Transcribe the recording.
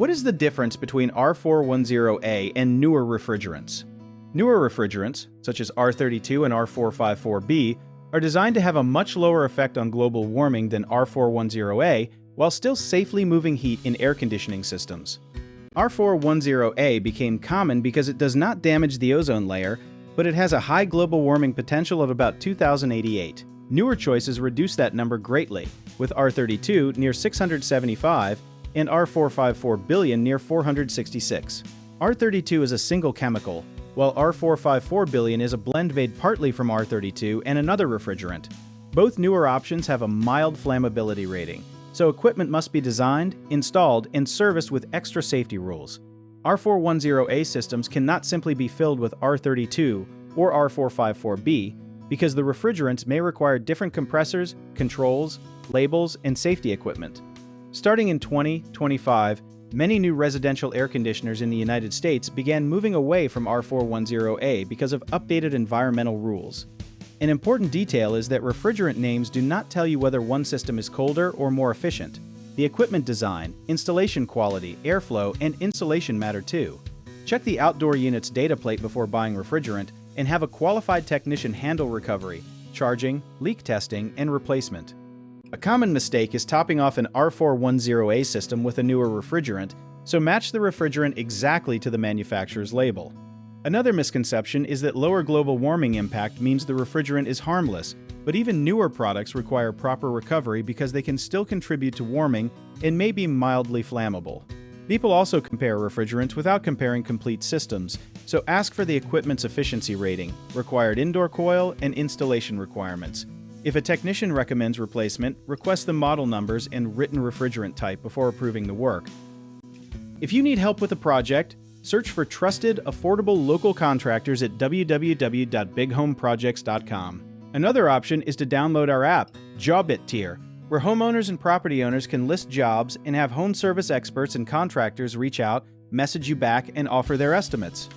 What is the difference between R-410A and newer refrigerants? Newer refrigerants, such as R-32 and R-454B, are designed to have a much lower effect on global warming than R-410A while still safely moving heat in air conditioning systems. R-410A became common because it does not damage the ozone layer, but it has a high global warming potential of about 2088. Newer choices reduce that number greatly, with R-32 near 675 and R-454B near 466. R-32 is a single chemical, while R-454B is a blend made partly from R-32 and another refrigerant. Both newer options have a mild flammability rating, so equipment must be designed, installed, and serviced with extra safety rules. R-410A systems cannot simply be filled with R-32 or R-454B because the refrigerants may require different compressors, controls, labels, and safety equipment. Starting in 2025, many new residential air conditioners in the United States began moving away from R-410A because of updated environmental rules. An important detail is that refrigerant names do not tell you whether one system is colder or more efficient. The equipment design, installation quality, airflow, and insulation matter too. Check the outdoor unit's data plate before buying refrigerant and have a qualified technician handle recovery, charging, leak testing, and replacement. A common mistake is topping off an R-410A system with a newer refrigerant, so match the refrigerant exactly to the manufacturer's label. Another misconception is that lower global warming impact means the refrigerant is harmless, but even newer products require proper recovery because they can still contribute to warming and may be mildly flammable. People also compare refrigerants without comparing complete systems, so ask for the equipment's efficiency rating, required indoor coil, and installation requirements. If a technician recommends replacement, request the model numbers and written refrigerant type before approving the work. If you need help with a project, search for trusted, affordable local contractors at www.bighomeprojects.com. Another option is to download our app, Job It Tier, where homeowners and property owners can list jobs and have home service experts and contractors reach out, message you back, and offer their estimates.